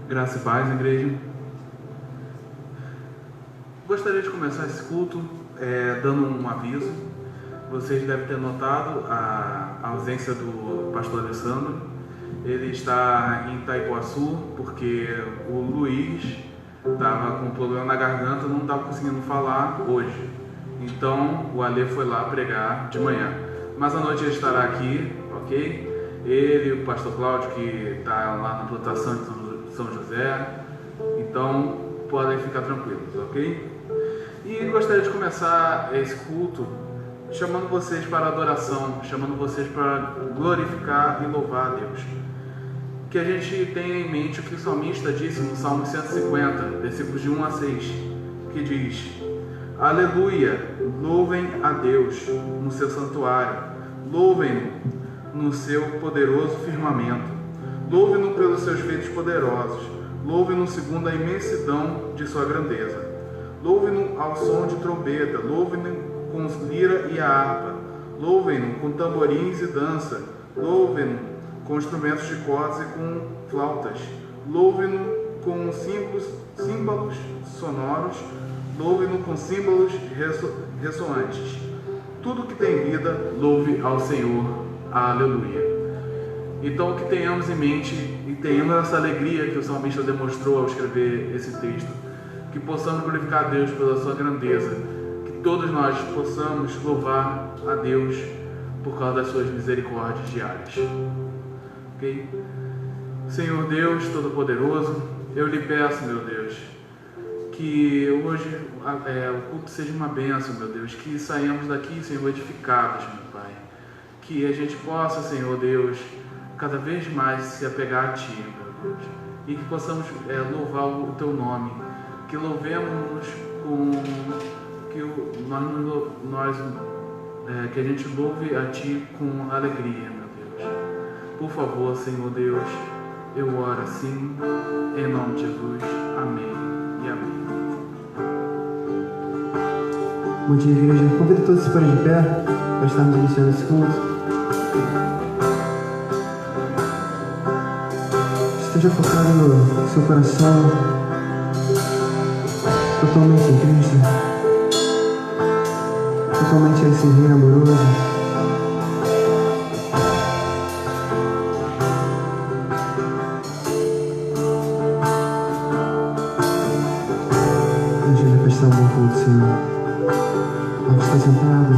Graça e paz, igreja. Gostaria de começar esse culto dando um aviso. Vocês devem ter notado a ausência do pastor Alessandro. Ele está em Itaipuaçu porque o Luiz estava com um problema na garganta, não estava conseguindo falar hoje. Então o Ale foi lá pregar de manhã. Mas à noite ele estará aqui, ok? Ele e o pastor Cláudio, que está lá na plantação de São José. Então podem ficar tranquilos, ok? E gostaria de começar esse culto chamando vocês para a adoração, chamando vocês para glorificar e louvar a Deus. Que a gente tenha em mente o que o salmista disse no Salmo 150, versículos de 1 a 6, que diz: Aleluia, louvem a Deus no seu santuário, louvem-no no seu poderoso firmamento, louvem-no pelos seus feitos poderosos, louvem-no segundo a imensidão de sua grandeza. Louvem-no ao som de trombeta, louvem-no com lira e a harpa, louvem-no com tamborins e dança, louvem-no com instrumentos de cordas e com flautas, louvem-no com símbolos sonoros, louvem-no com símbolos ressoantes. Tudo que tem vida, louve ao Senhor. Aleluia. Então que tenhamos em mente e tenhamos essa alegria que o salmista demonstrou ao escrever esse texto, que possamos glorificar a Deus pela sua grandeza, que todos nós possamos louvar a Deus por causa das suas misericórdias diárias. Ok? Senhor Deus Todo-Poderoso, eu lhe peço, meu Deus, que hoje o culto seja uma bênção, meu Deus, que saiamos daqui, Senhor, edificados, meu Pai, que a gente possa, Senhor Deus, cada vez mais se apegar a Ti, meu Deus, e que possamos louvar o Teu nome, que louvemos que a gente louve a Ti com alegria, meu Deus. Por favor, Senhor Deus, eu oro assim, em nome de Jesus. Amém e amém. Bom dia, igreja. Convido todos a se porem de pé para estarmos iniciando esse culto. Esteja focado no seu coração, totalmente em Cristo, totalmente a esse Rei amoroso. Deixa eu prestar um bom culto, Senhor. Onde está sentado?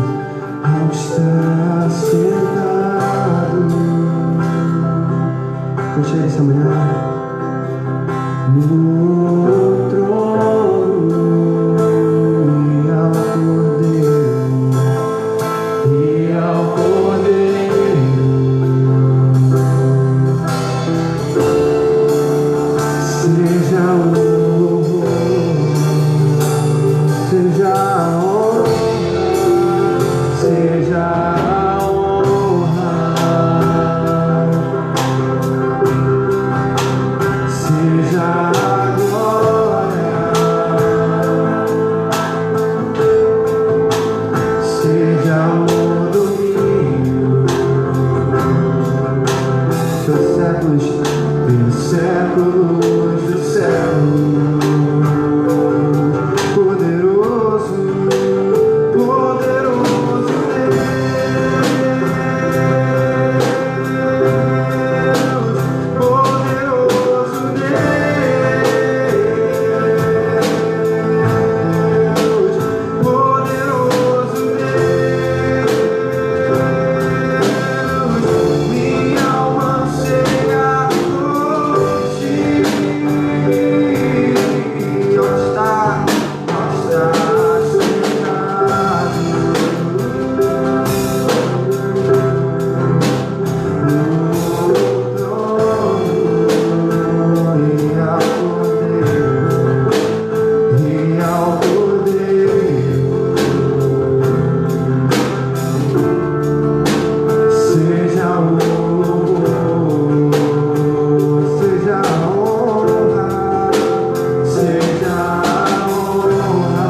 Onde está sentado? Cante ele essa manhã. No trono e ao Cordeiro, seja o louvor, seja a honra, seja a honra, seja a glória, seja o domínio, pelos séculos dos séculos. Poderoso, poderoso Deus, poderoso Deus, poderoso Deus, minha alma anseia por Ti. Onde está sentado no trono e ao Cordeiro, seja o louvor, seja a honra, seja a honra,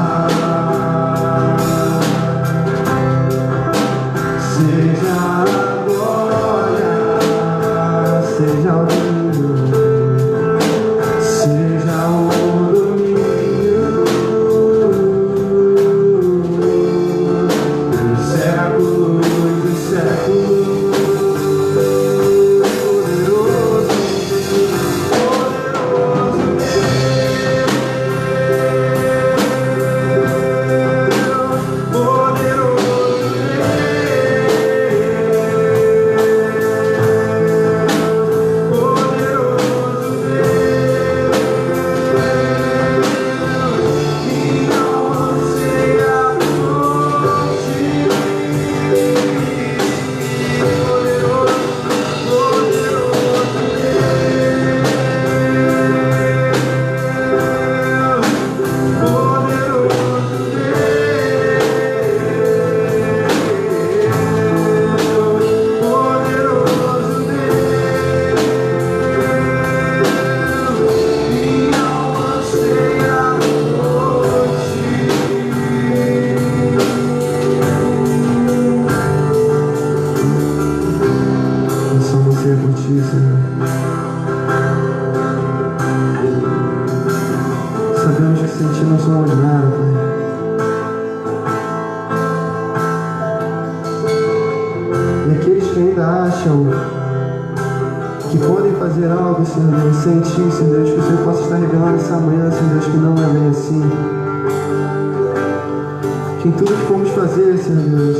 seja a glória, seja o domínio, ainda acham que podem fazer algo, Senhor Deus, sem Ti, Senhor Deus, que o Senhor possa estar revelando essa manhã, Senhor Deus, que não é bem assim. Que em tudo que formos fazer, Senhor Deus,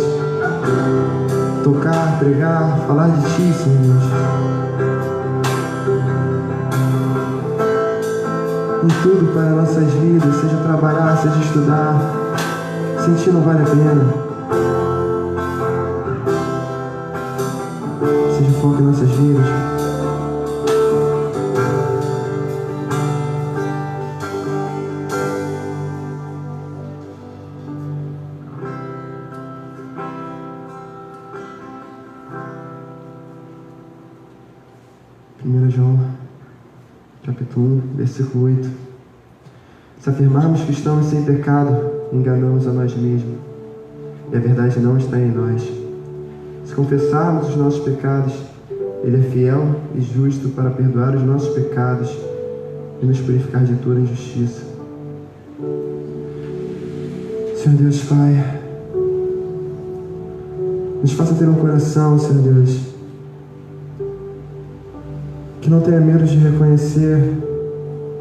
tocar, pregar, falar de Ti, Senhor Deus, em tudo para nossas vidas, seja trabalhar, seja estudar, sem Ti não vale a pena. Seja o foco em nossas vidas. João, capítulo 1, versículo 8. Se afirmarmos que estamos sem pecado, enganamos a nós mesmos, e a verdade não está em nós. Se confessarmos os nossos pecados, Ele é fiel e justo para perdoar os nossos pecados e nos purificar de toda injustiça. Senhor Deus Pai, nos faça ter um coração, Senhor Deus, que não tenha medo de reconhecer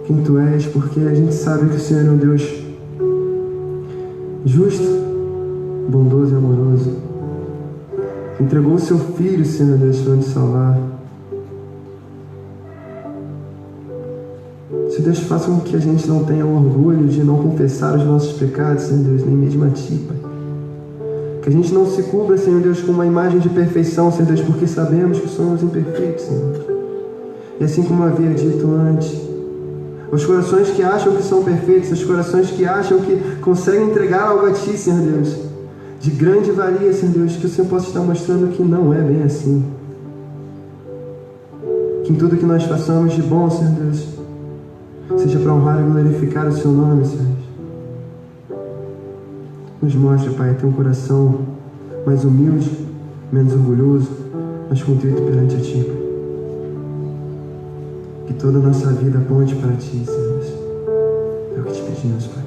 quem Tu és, porque a gente sabe que o Senhor é um Deus justo, bondoso e amoroso, que entregou o Seu Filho, Senhor Deus, para nos salvar. Senhor Deus, faça com que a gente não tenha o orgulho de não confessar os nossos pecados, Senhor Deus, nem mesmo a Ti, Pai. Que a gente não se cubra, Senhor Deus, com uma imagem de perfeição, Senhor Deus, porque sabemos que somos imperfeitos, Senhor. E assim como eu havia dito antes, os corações que acham que são perfeitos, os corações que acham que conseguem entregar algo a Ti, Senhor Deus, de grande valia, Senhor Deus, que o Senhor possa estar mostrando que não é bem assim. Que em tudo que nós façamos de bom, Senhor Deus, seja para honrar e glorificar o Seu nome, Senhor. Nos mostre, Pai, ter um coração mais humilde, menos orgulhoso, mais contrito perante a Ti, Pai. Que toda a nossa vida aponte para Ti, Senhor. É o que Te pedimos, Pai.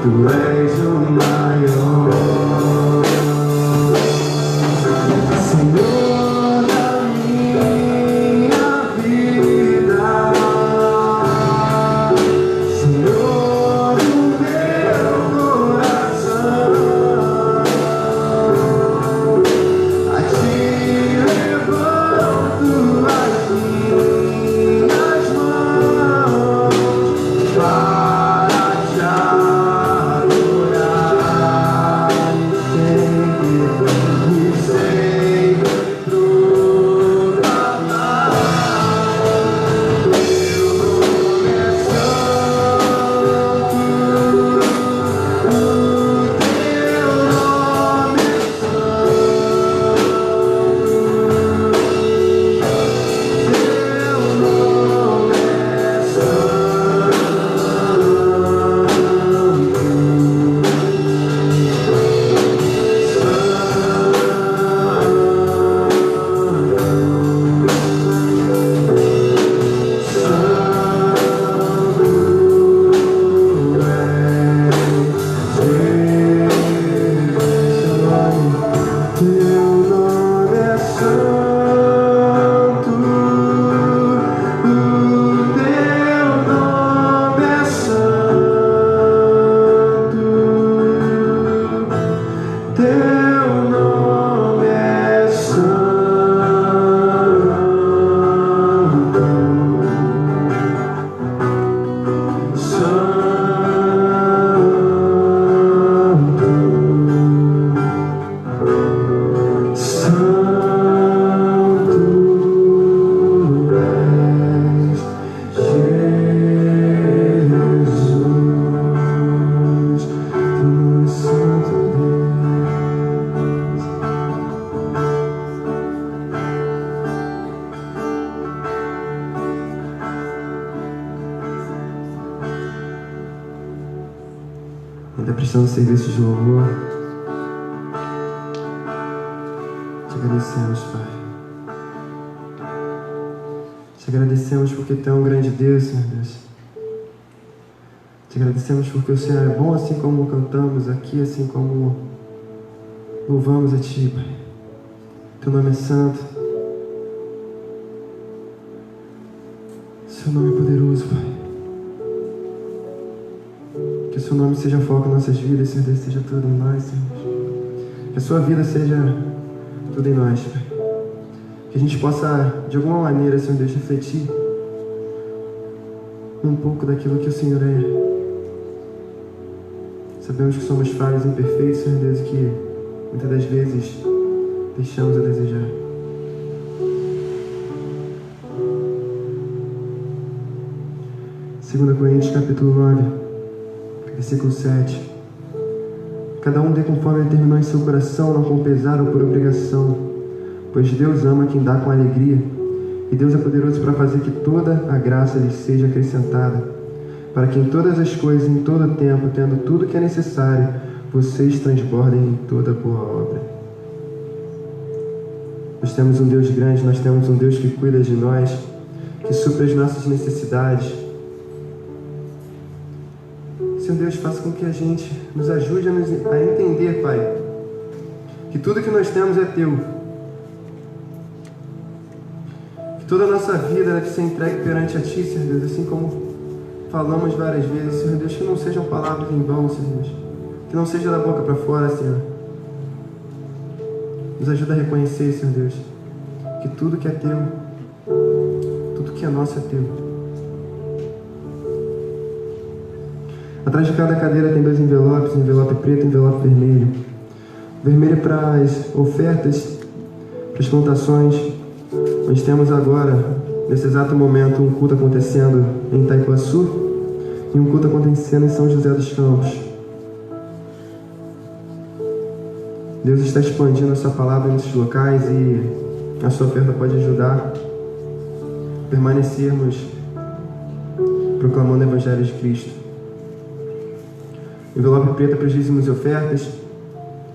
Tu és o maior, Senhor da minha vida, Senhor do meu coração. A Ti levanto as minhas mãos para Te adorar e sempre proclamar. Teu nome é santo, o Teu nome é ainda prestando serviço de louvor. Te agradecemos, Pai. Te agradecemos porque Tu é um grande Deus, Senhor Deus. Te agradecemos porque o Senhor é bom, assim como cantamos aqui, assim como louvamos a Ti, Pai. Teu nome é santo. Seu nome é poderoso, Pai. Que o Seu nome seja foco em nossas vidas, Senhor Deus, seja tudo em nós, Senhor. Que a Sua vida seja tudo em nós, Pai. Que a gente possa, de alguma maneira, Senhor Deus, refletir um pouco daquilo que o Senhor é. Sabemos que somos falhos e imperfeitos, Senhor Deus, e que muitas das vezes deixamos a desejar. Segunda Coríntios, capítulo 9, versículo 7. Cada um dê conforme determinou em seu coração, não com pesar ou por obrigação, pois Deus ama quem dá com alegria, e Deus é poderoso para fazer que toda a graça lhes seja acrescentada, para que em todas as coisas, em todo o tempo, tendo tudo que é necessário, vocês transbordem em toda boa obra. Nós temos um Deus grande, nós temos um Deus que cuida de nós, que supre as nossas necessidades. Senhor Deus, faça com que a gente nos ajude a entender, Pai, que tudo que nós temos é Teu. Que toda a nossa vida deve ser entregue perante a Ti, Senhor Deus, assim como falamos várias vezes, Senhor Deus, que não sejam palavras em vão, Senhor Deus, que não seja da boca para fora, Senhor. Nos ajuda a reconhecer, Senhor Deus, que tudo que é Teu, tudo que é nosso é Teu. Atrás de cada cadeira tem 2 envelopes, envelope preto e envelope vermelho. O vermelho é para as ofertas, para as plantações. Nós temos agora, nesse exato momento, um culto acontecendo em Itaipuaçu e um culto acontecendo em São José dos Campos. Deus está expandindo a Sua palavra nesses locais e a Sua oferta pode ajudar a permanecermos proclamando o Evangelho de Cristo. Envelope preto para os dízimos e ofertas,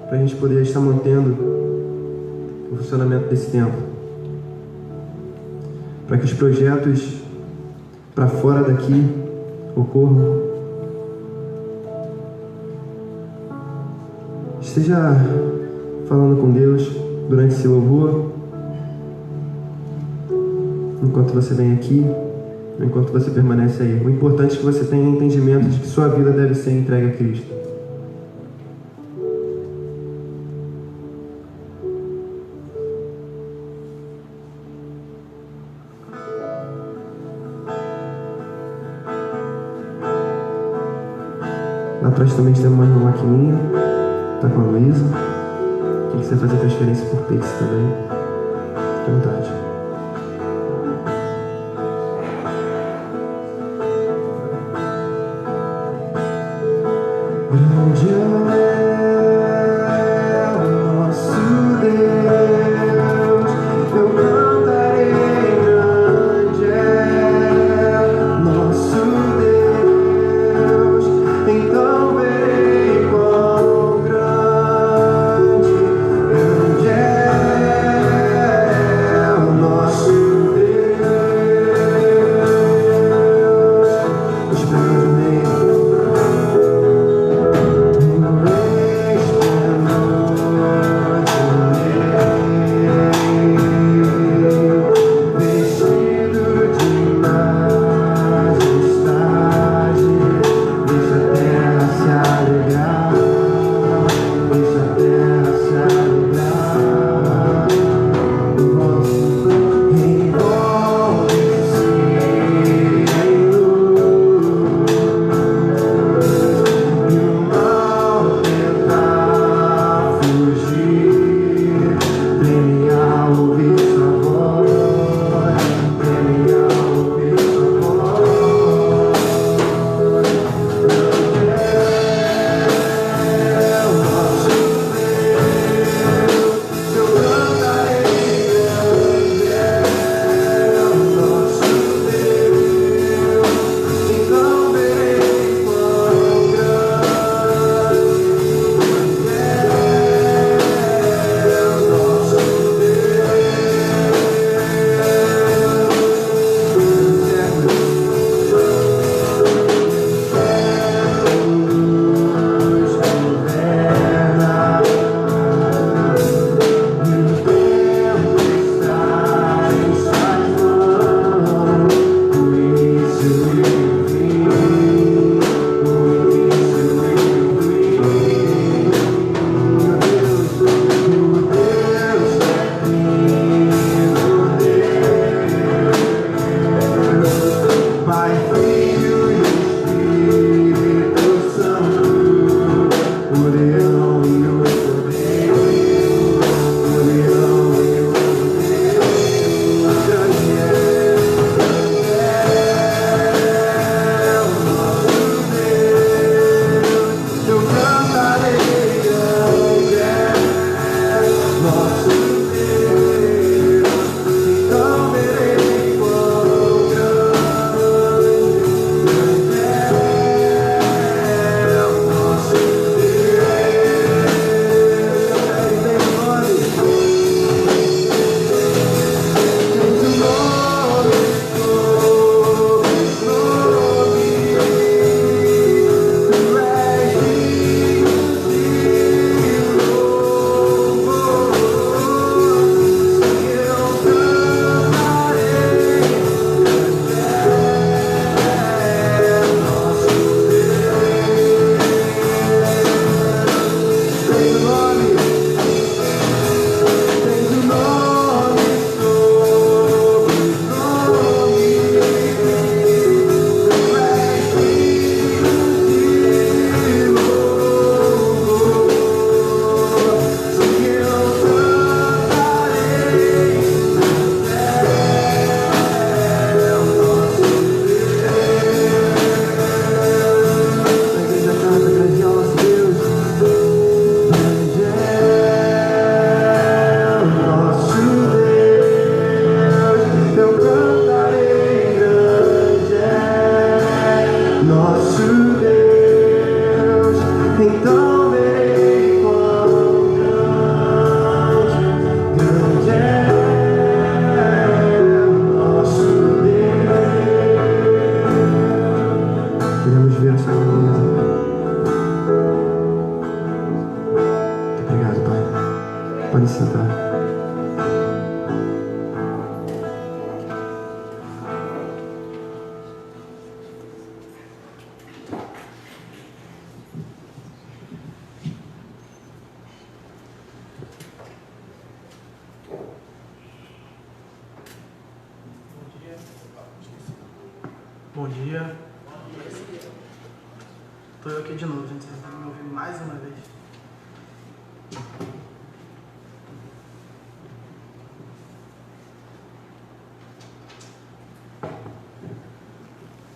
para a gente poder estar mantendo o funcionamento desse templo. Para que os projetos para fora daqui ocorram. esteja falando com Deus durante esse louvor, enquanto você vem aqui, enquanto você permanece aí. O importante é que você tenha entendimento de que sua vida deve ser entregue a Cristo. Lá atrás também temos mais uma maquininha, tá com a Luísa. Quem quiser fazer transferência por Pix também, fique à vontade. Grande é o nosso Deus, eu cantarei. Grande é nosso Deus, então verei quão grande. Grande é o nosso Deus. Deixa eu pegar no meio. Pode sentar. Bom dia. Estou eu aqui de novo, gente. Vocês vão me ouvir mais uma vez.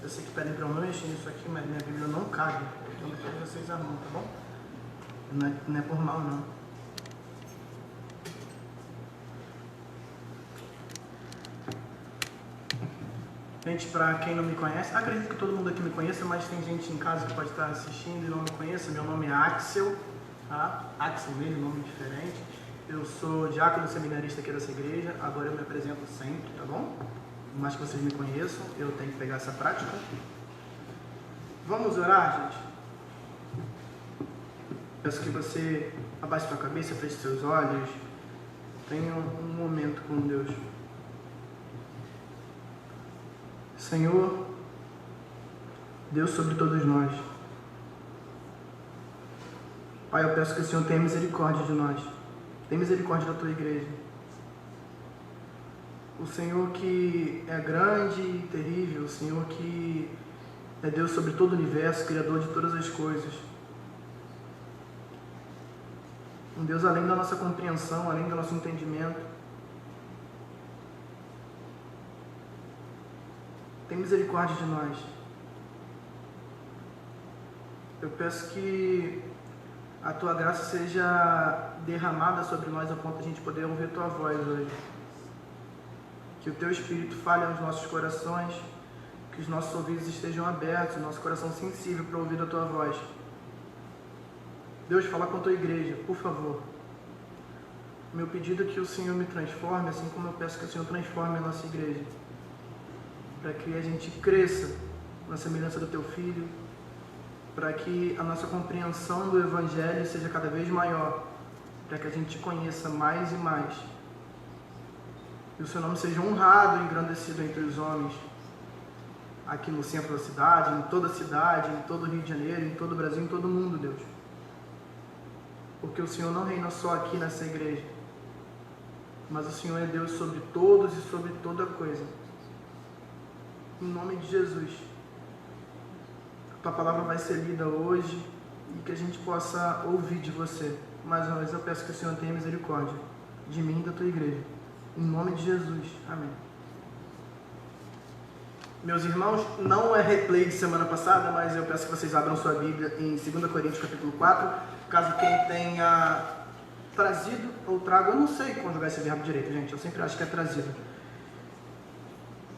Eu sei que pedem para eu não mexer nisso aqui, mas minha Bíblia não cabe. Então depois vocês arrumam, tá bom? Não é por mal, não. Gente, para quem não me conhece, acredito que todo mundo aqui me conheça, mas tem gente em casa que pode estar assistindo e não me conheça. Meu nome é Axel, tá? Axel mesmo, nome diferente. Eu sou diácono seminarista aqui dessa igreja, agora eu me apresento sempre, tá bom? Por mais que vocês me conheçam, eu tenho que pegar essa prática. Vamos orar, gente? Peço que você abaixe sua cabeça, feche seus olhos, tenha um momento com Deus. Senhor, Deus sobre todos nós. Pai, eu peço que o Senhor tenha misericórdia de nós. Tenha misericórdia da tua igreja. O Senhor que é grande e terrível, o Senhor que é Deus sobre todo o universo, Criador de todas as coisas. Um Deus além da nossa compreensão, além do nosso entendimento. Tem misericórdia de nós. Eu peço que a tua graça seja derramada sobre nós a ponto de a gente poder ouvir a tua voz hoje. Que o teu Espírito fale aos nossos corações, que os nossos ouvidos estejam abertos, o nosso coração sensível para ouvir a tua voz. Deus, fala com a tua igreja, por favor. Meu pedido é que o Senhor me transforme, assim como eu peço que o Senhor transforme a nossa igreja. Para que a gente cresça na semelhança do teu Filho, para que a nossa compreensão do Evangelho seja cada vez maior, para que a gente te conheça mais e mais. E o seu nome seja honrado e engrandecido entre os homens, aqui no centro da cidade, em toda a cidade, em todo o Rio de Janeiro, em todo o Brasil, em todo o mundo, Deus. Porque o Senhor não reina só aqui nessa igreja, mas o Senhor é Deus sobre todos e sobre toda coisa. Em nome de Jesus, a tua palavra vai ser lida hoje e que a gente possa ouvir de você. Mais uma vez eu peço que o Senhor tenha misericórdia de mim e da tua igreja. Em nome de Jesus. Amém. Meus irmãos, não é replay de semana passada, mas eu peço que vocês abram sua Bíblia em 2 Coríntios capítulo 4, caso quem tenha trazido ou trago, eu não sei conjugar esse verbo direito, gente, eu sempre acho que é trazido.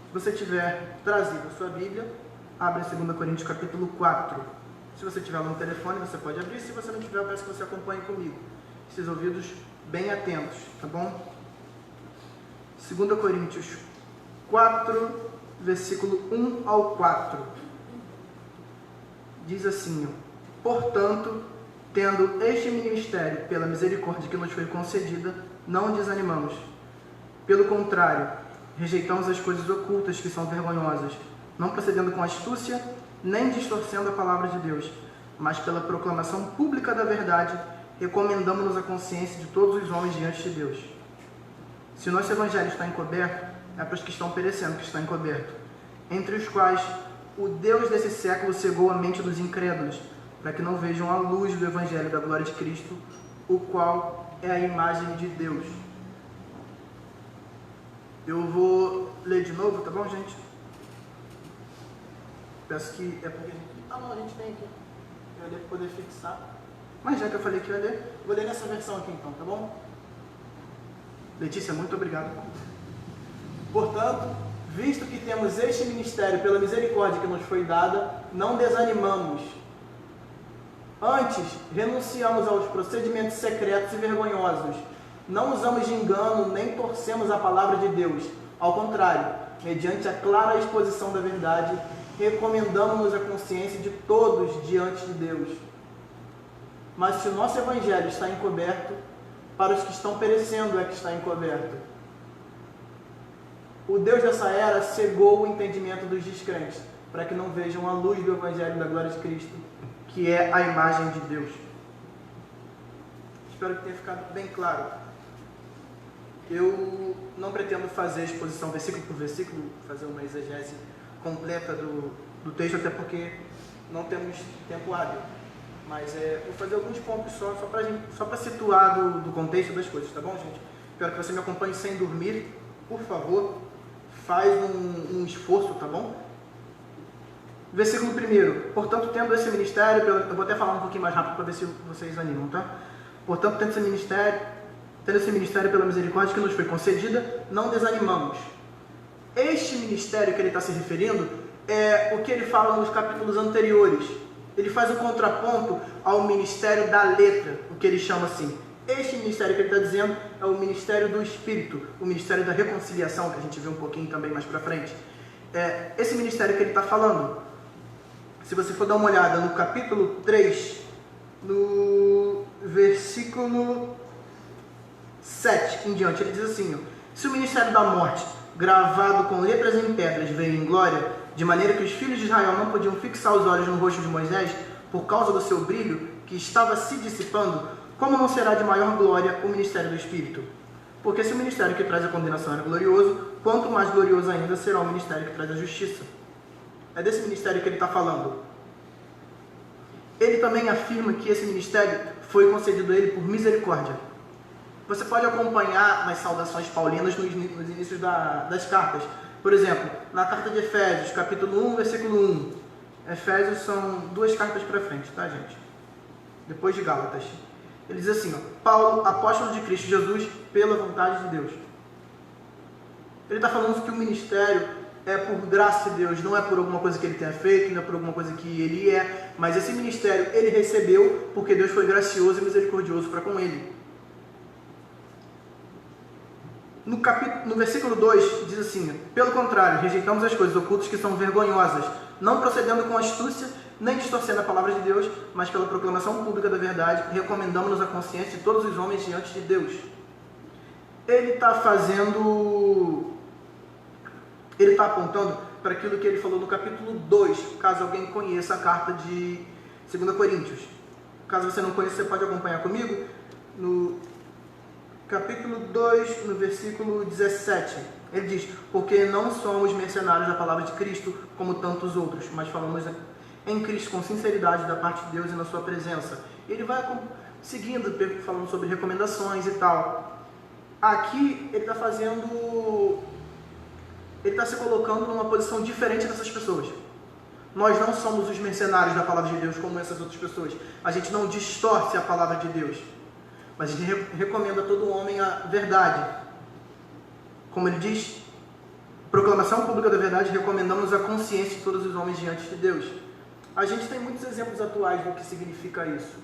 Se você tiver trazido a sua Bíblia, abre em 2 Coríntios capítulo 4. Se você tiver lá no telefone, você pode abrir. Se você não tiver, eu peço que você acompanhe comigo. Esses ouvidos bem atentos, tá bom? 2 Coríntios 4, versículo 1 ao 4. Diz assim: portanto, tendo este ministério pela misericórdia que nos foi concedida, não desanimamos. Pelo contrário, rejeitamos as coisas ocultas que são vergonhosas, não procedendo com astúcia, nem distorcendo a palavra de Deus, mas pela proclamação pública da verdade, recomendamos-nos a consciência de todos os homens diante de Deus. Se o nosso evangelho está encoberto, é para os que estão perecendo que está encoberto, entre os quais o Deus desse século cegou a mente dos incrédulos, para que não vejam a luz do evangelho da glória de Cristo, o qual é a imagem de Deus. Eu vou ler de novo, tá bom, gente? Peço que é porque a gente... não, a gente tem aqui. Eu ia ler para poder fixar. Mas já que eu falei que eu ia ler, vou ler nessa versão aqui então, tá bom? Letícia, muito obrigado. Portanto, visto que temos este ministério pela misericórdia que nos foi dada, não desanimamos. Antes, renunciamos aos procedimentos secretos e vergonhosos. Não usamos de engano, nem torcemos a palavra de Deus. Ao contrário, mediante a clara exposição da verdade, recomendamos-nos a consciência de todos diante de Deus. Mas se o nosso evangelho está encoberto, para os que estão perecendo é que está encoberto. O Deus dessa era cegou o entendimento dos descrentes, para que não vejam a luz do Evangelho da glória de Cristo, que é a imagem de Deus. Espero que tenha ficado bem claro. Eu não pretendo fazer exposição versículo por versículo, fazer uma exegese completa do texto, até porque não temos tempo hábil. Mas vou fazer alguns pontos só para situar do contexto das coisas, tá bom, gente? Espero que você me acompanhe sem dormir, por favor. Faz um esforço, tá bom? Versículo 1. Portanto, tendo esse ministério, eu vou até falar um pouquinho mais rápido para ver se vocês animam, tá? Portanto, tendo esse ministério pela misericórdia que nos foi concedida, não desanimamos. Este ministério que ele está se referindo é o que ele fala nos capítulos anteriores. Ele faz um contraponto ao ministério da letra, o que ele chama assim. Este ministério que ele está dizendo é o ministério do Espírito, o ministério da reconciliação, que a gente vê um pouquinho também mais para frente. Esse ministério que ele está falando, se você for dar uma olhada no capítulo 3, no versículo 7 em diante, ele diz assim: se o ministério da morte, gravado com letras em pedras, veio em glória, de maneira que os filhos de Israel não podiam fixar os olhos no rosto de Moisés, por causa do seu brilho, que estava se dissipando, como não será de maior glória o ministério do Espírito? Porque se o ministério que traz a condenação era glorioso, quanto mais glorioso ainda será o ministério que traz a justiça. É desse ministério que ele está falando. Ele também afirma que esse ministério foi concedido a ele por misericórdia. Você pode acompanhar nas saudações paulinas nos inícios das cartas. Por exemplo, na carta de Efésios, capítulo 1, versículo 1. Efésios são 2 cartas para frente, tá, gente? Depois de Gálatas. Ele diz assim, Paulo, apóstolo de Cristo Jesus, pela vontade de Deus. Ele está falando que o ministério é por graça de Deus, não é por alguma coisa que ele tenha feito, não é por alguma coisa que ele é, mas esse ministério ele recebeu porque Deus foi gracioso e misericordioso para com ele. No versículo 2 diz assim, pelo contrário, rejeitamos as coisas ocultas que são vergonhosas, não procedendo com astúcia, nem distorcendo a palavra de Deus, mas pela proclamação pública da verdade, recomendamos-nos a consciência de todos os homens diante de Deus. Ele está apontando para aquilo que ele falou no capítulo 2, caso alguém conheça a carta de 2 Coríntios. Caso você não conheça, você pode acompanhar comigo. No capítulo 2, no versículo 17, ele diz, porque não somos mercenários da palavra de Cristo, como tantos outros, mas falamos em Cristo com sinceridade da parte de Deus e na sua presença. Ele vai seguindo, falando sobre recomendações e tal. Aqui ele está se colocando numa posição diferente dessas pessoas. Nós não somos os mercenários da palavra de Deus como essas outras pessoas. A gente não distorce a palavra de Deus, mas a gente recomenda a todo homem a verdade. Como ele diz, proclamação pública da verdade, recomendamos a consciência de todos os homens diante de Deus. A gente tem muitos exemplos atuais do que significa isso.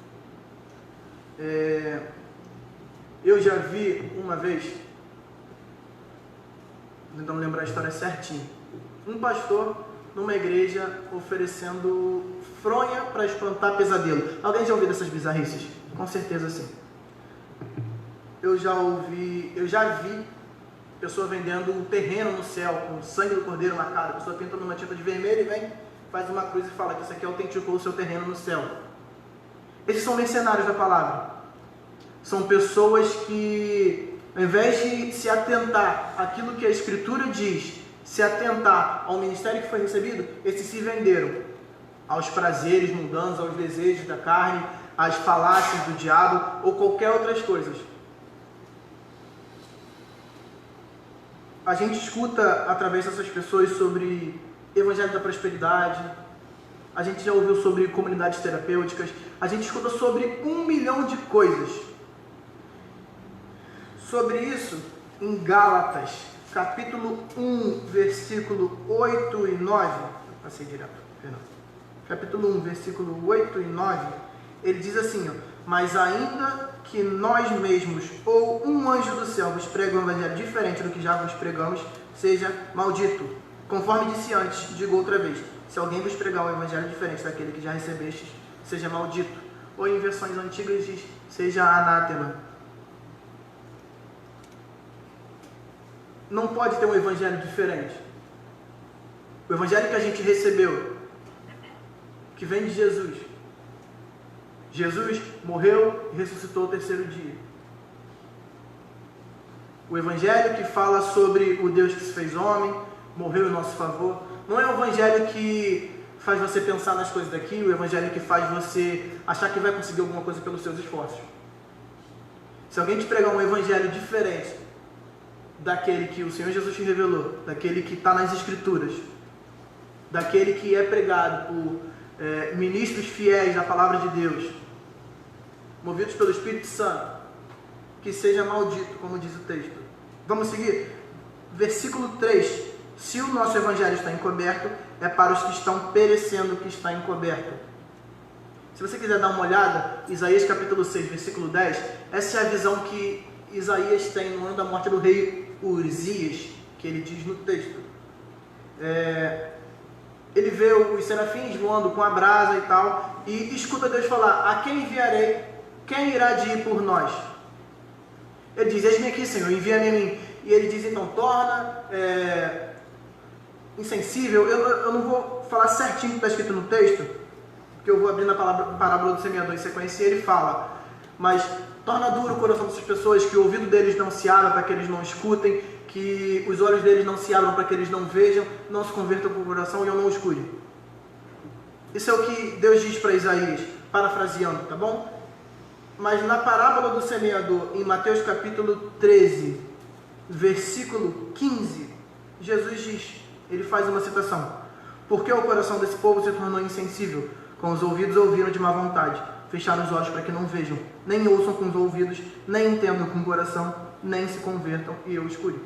Eu já vi uma vez, tentando lembrar a história certinho, um pastor numa igreja oferecendo fronha para espantar pesadelo. Alguém já ouviu dessas bizarrices? Com certeza sim. Eu já vi pessoa vendendo um terreno no céu com sangue do cordeiro marcado. A pessoa pinta numa tinta de vermelho e vem, faz uma cruz e fala que isso aqui autenticou o seu terreno no céu. Esses são mercenários da palavra. São pessoas que, ao invés de se atentar àquilo que a Escritura diz, se atentar ao ministério que foi recebido, esses se venderam aos prazeres mundanos, aos desejos da carne, às falácias do diabo ou qualquer outras coisas. A gente escuta através dessas pessoas sobre evangelho da prosperidade, a gente já ouviu sobre comunidades terapêuticas, a gente escuta sobre 1 milhão de coisas. Sobre isso, em Gálatas, capítulo 1, versículo 8 e 9, passei direto, perdão. Capítulo 1, versículo 8 e 9, ele diz assim, mas ainda que nós mesmos ou um anjo do céu vos pregue um evangelho diferente do que já vos pregamos, seja maldito. Conforme disse antes, digo outra vez, se alguém vos pregar um evangelho diferente daquele que já recebestes, seja maldito. Ou em versões antigas diz, seja anátema. não pode ter um evangelho diferente. O evangelho que a gente recebeu, que vem de Jesus. Jesus morreu e ressuscitou ao terceiro dia. O evangelho que fala sobre o Deus que se fez homem, morreu em nosso favor. Não é o evangelho que faz você pensar nas coisas daqui, o evangelho que faz você achar que vai conseguir alguma coisa pelos seus esforços. Se alguém te pregar um evangelho diferente daquele que o Senhor Jesus te revelou, daquele que está nas Escrituras, daquele que é pregado por ministros fiéis da palavra de Deus, movidos pelo Espírito Santo, que seja maldito, como diz o texto. Vamos seguir? Versículo 3. Se o nosso evangelho está encoberto, é para os que estão perecendo que está encoberto. Se você quiser dar uma olhada, Isaías capítulo 6, versículo 10, essa é a visão que Isaías tem no ano da morte do rei Uzias, que ele diz no texto. Ele vê os serafins voando com a brasa e tal, e escuta Deus falar: a quem enviarei? Quem irá de ir por nós? Ele diz: eis-me aqui, Senhor, envia-me a mim. E ele diz: então, torna insensível. Eu não vou falar certinho o que está escrito no texto, porque eu vou abrir na parábola do semeador em sequência, e ele fala: mas torna duro o coração dessas pessoas, que o ouvido deles não se abra para que eles não escutem, que os olhos deles não se abram para que eles não vejam, não se convertam com o coração e eu não os cure. Isso é o que Deus diz para Isaías, parafraseando, tá bom? Mas na parábola do semeador, em Mateus capítulo 13, versículo 15, Jesus diz, ele faz uma citação: porque o coração desse povo se tornou insensível, com os ouvidos ouviram de má vontade, fecharam os olhos para que não vejam, nem ouçam com os ouvidos, nem entendam com o coração, nem se convertam e eu os cure.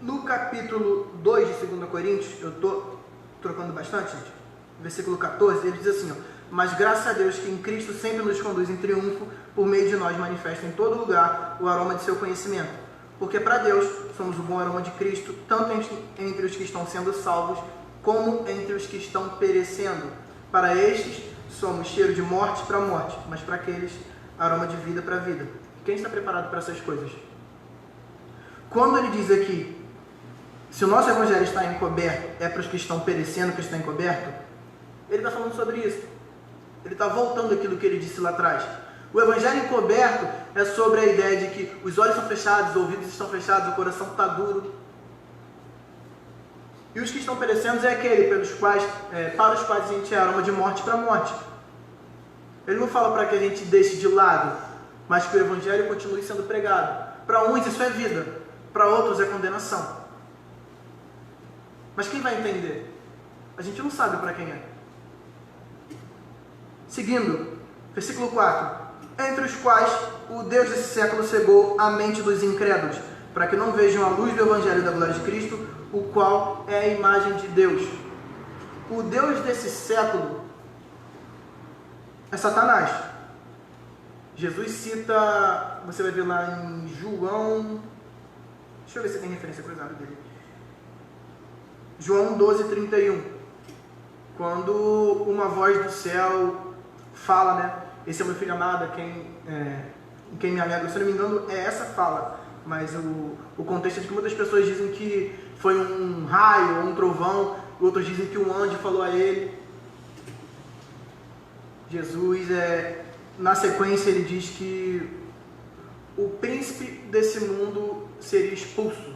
No capítulo 2 de 2 Coríntios, eu estou trocando bastante, gente, versículo 14, ele diz assim, ó: mas graças a Deus que em Cristo sempre nos conduz em triunfo, por meio de nós manifesta em todo lugar o aroma de seu conhecimento. Porque para Deus somos o bom aroma de Cristo, tanto entre os que estão sendo salvos, como entre os que estão perecendo. Para estes somos cheiro de morte para morte, mas para aqueles aroma de vida para vida. Quem está preparado para essas coisas? Quando ele diz aqui, se o nosso evangelho está encoberto, é para os que estão perecendo que está encoberto, ele está falando sobre isso. Ele está voltando aquilo que ele disse lá atrás. O evangelho encoberto é sobre a ideia de que os olhos são fechados, os ouvidos estão fechados, o coração está duro. E os que estão perecendo é aquele para os quais a gente é aroma de morte para morte. Ele não fala para que a gente deixe de lado, mas que o evangelho continue sendo pregado. Para uns isso é vida, para outros é condenação. Mas quem vai entender? A gente não sabe para quem é. Seguindo, versículo 4. Entre os quais o Deus desse século cegou a mente dos incrédulos, para que não vejam a luz do evangelho da glória de Cristo, o qual é a imagem de Deus. O Deus desse século é Satanás. Jesus cita, você vai ver lá em João, deixa eu ver se tem referência cruzada dele. João 12:31, quando uma voz do céu fala, né? Esse é o meu filho amado, em quem me alegro. Se eu não me engano, é essa fala. Mas o contexto é de que muitas pessoas dizem que foi um raio ou um trovão, outros dizem que um anjo falou a ele. Jesus, na sequência, ele diz que o príncipe desse mundo seria expulso.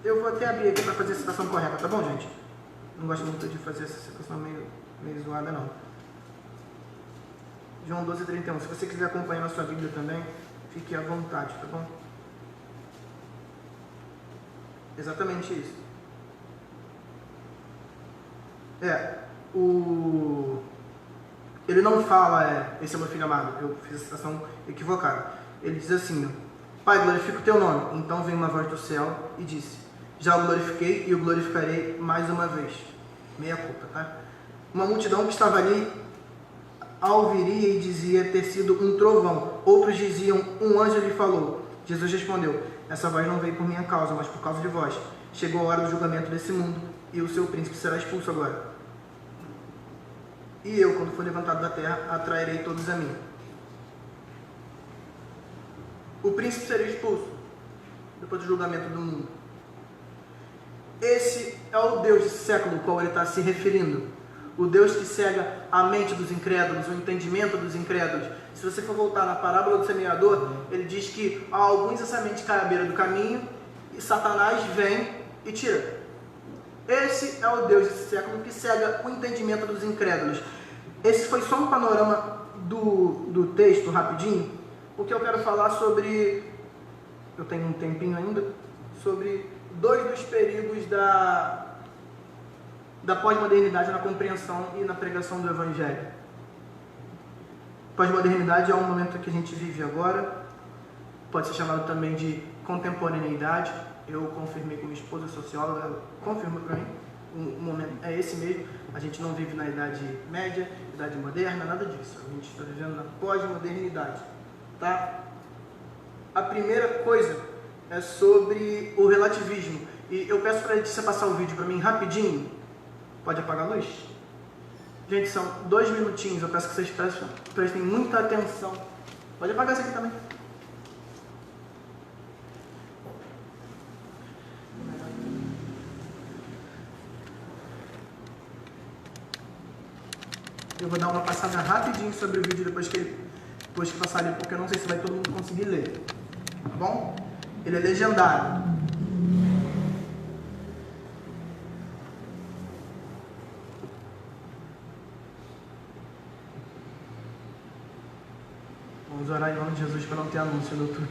Eu vou até abrir aqui para fazer a citação correta, tá bom, gente? Não gosto muito de fazer essa citação meio zoada, não. João 12:31. Se você quiser acompanhar na sua Bíblia também, fique à vontade, tá bom? Exatamente isso. Ele não fala, esse é meu filho amado, eu fiz a citação equivocada. Ele diz assim, Pai, glorifica o teu nome. Então veio uma voz do céu e disse, já o glorifiquei e o glorificarei mais uma vez. Meia culpa, tá? Uma multidão que estava ali ouviria e dizia ter sido um trovão. Outros diziam, um anjo lhe falou. Jesus respondeu, essa voz não veio por minha causa, mas por causa de vós. Chegou a hora do julgamento desse mundo e o seu príncipe será expulso agora. E eu, quando for levantado da terra, atrairei todos a mim. o príncipe seria expulso depois do julgamento do mundo. Esse é o Deus desse século ao qual ele está se referindo. O Deus que cega a mente dos incrédulos, o entendimento dos incrédulos. Se você for voltar na parábola do semeador, ele diz que há alguns essa semente cai à beira do caminho e Satanás vem e tira. Esse é o Deus desse século que cega o entendimento dos incrédulos. Esse foi só um panorama do texto, rapidinho, porque eu quero falar sobre, eu tenho um tempinho ainda, sobre 2 dos perigos da pós-modernidade na compreensão e na pregação do Evangelho. Pós-modernidade é um momento que a gente vive agora, pode ser chamado também de contemporaneidade. Eu confirmei com minha esposa socióloga, ela confirmou para mim, o momento é esse mesmo. A gente não vive na Idade Média, Idade Moderna, nada disso. A gente está vivendo na pós-modernidade, tá? A primeira coisa é sobre o relativismo. E eu peço para a Letícia passar o vídeo para mim rapidinho. Pode apagar a luz? Gente, são 2 minutinhos, eu peço que vocês prestem muita atenção. Pode apagar isso aqui também. Eu vou dar uma passada rapidinho sobre o vídeo depois que passar ali, porque eu não sei se vai todo mundo conseguir ler. Tá bom? Ele é legendado. Vamos orar em nome de Jesus para não ter anúncio no YouTube.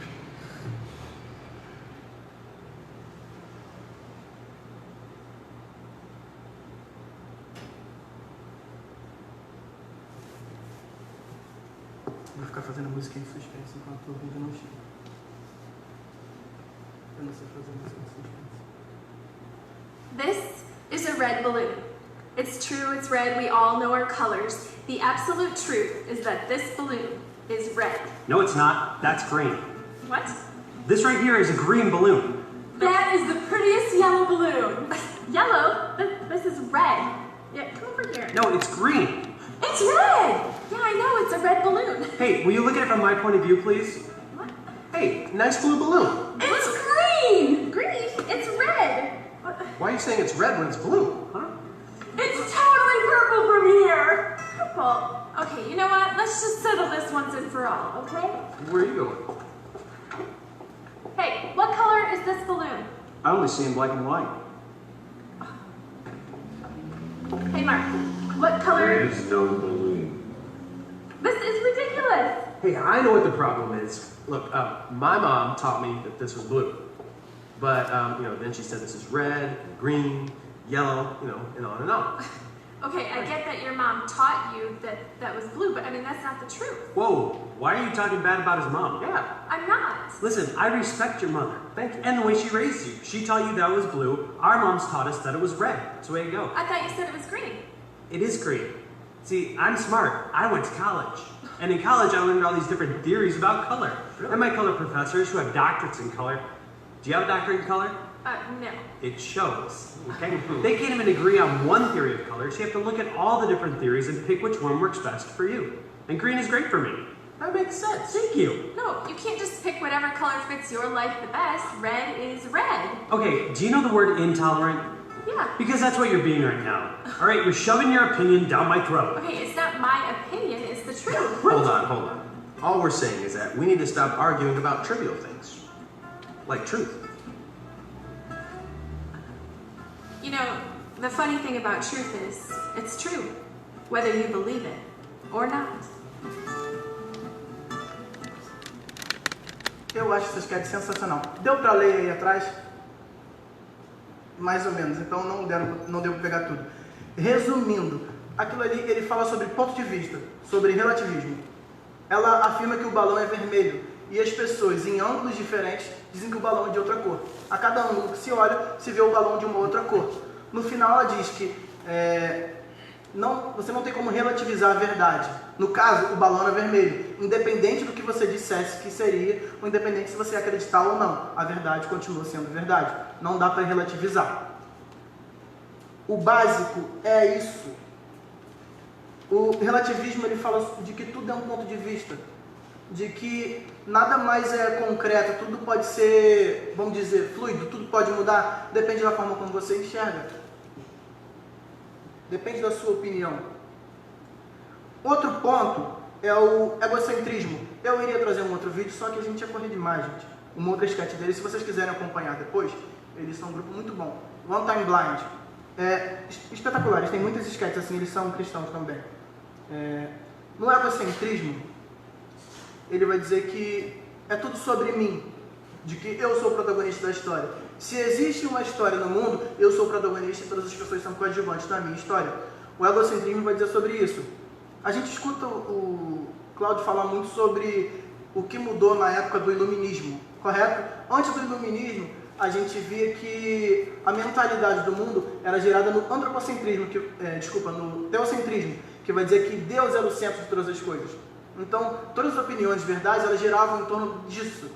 Vou ficar fazendo música em suspense enquanto o vídeo não chega. Eu não sei fazer música em suspense. This is a red balloon. It's true, it's red, we all know our colors. The absolute truth is that this balloon is red. No, it's not. That's green. What? This right here is a green balloon. That is the prettiest yellow balloon. Yellow? This is red. Yeah, come over here. No, it's green. It's red! Yeah, I know, it's a red balloon. Hey, will you look at it from my point of view, please? What? Hey, nice blue balloon. It's green! Green? It's red. What? Why are you saying it's red when it's blue? Huh? It's totally purple from here. Purple. Okay, you know what? Let's just settle this once and for all, okay? Where are you going? Hey, what color is this balloon? I only see in black and white. Hey, Mark, what color? There is no balloon. This is ridiculous. Hey, I know what the problem is. Look, my mom taught me that this was blue. But, then she said this is red, and green, yellow, and on and on. Okay, I get that your mom taught you that was blue, but I mean, that's not the truth. Whoa, why are you talking bad about his mom? Yeah. I'm not. Listen, I respect your mother. Thank you. And the way she raised you. She taught you that was blue. Our moms taught us that it was red. That's the way it goes. I thought you said it was green. It is green. See, I'm smart. I went to college. And in college, I learned all these different theories about color. Really? And my color professors who have doctorates in color. Do you have a doctorate in color? No. It shows, okay? They can't even agree on one theory of color, so you have to look at all the different theories and pick which one works best for you. And green is great for me. That makes sense. Thank you. No, you can't just pick whatever color fits your life the best. Red is red. Okay, do you know the word intolerant? Yeah. Because that's what you're being right now. All right, you're shoving your opinion down my throat. Okay, it's not my opinion, it's the truth. Hold on. All we're saying is that we need to stop arguing about trivial things. Like truth. You know, the funny thing about truth is, it's true, whether you believe it or not. Eu acho esse sketch sensacional. Deu pra ler aí atrás? Mais ou menos, então não deu pra pegar tudo. Resumindo, aquilo ali ele fala sobre ponto de vista, sobre relativismo. Ela afirma que o balão é vermelho e as pessoas em ângulos diferentes dizem que o balão é de outra cor. A cada ângulo que se olha, se vê o balão de uma outra cor. No final ela diz que você não tem como relativizar a verdade. No caso, o balão era vermelho. Independente do que você dissesse que seria, ou independente se você acreditar ou não, a verdade continua sendo verdade. Não dá para relativizar. O básico é isso. O relativismo ele fala de que tudo é um ponto de vista. de que nada mais é concreto, tudo pode ser, vamos dizer, fluido, tudo pode mudar, depende da forma como você enxerga. Depende da sua opinião. Outro ponto é o egocentrismo. Eu iria trazer um outro vídeo, só que a gente ia correr demais, gente. Uma outra sketch deles, se vocês quiserem acompanhar depois, eles são um grupo muito bom. One Time Blind. Espetacular, eles têm muitas sketches assim, eles são cristãos também. No egocentrismo, ele vai dizer que é tudo sobre mim, de que eu sou o protagonista da história. Se existe uma história no mundo, eu sou o protagonista e todas as pessoas são coadjuvantes da minha história. O egocentrismo vai dizer sobre isso. A gente escuta o Cláudio falar muito sobre o que mudou na época do iluminismo, correto? Antes do iluminismo, a gente via que a mentalidade do mundo era gerada no antropocentrismo, no teocentrismo, que vai dizer que Deus era o centro de todas as coisas. Então, todas as opiniões de verdade, elas giravam em torno disso,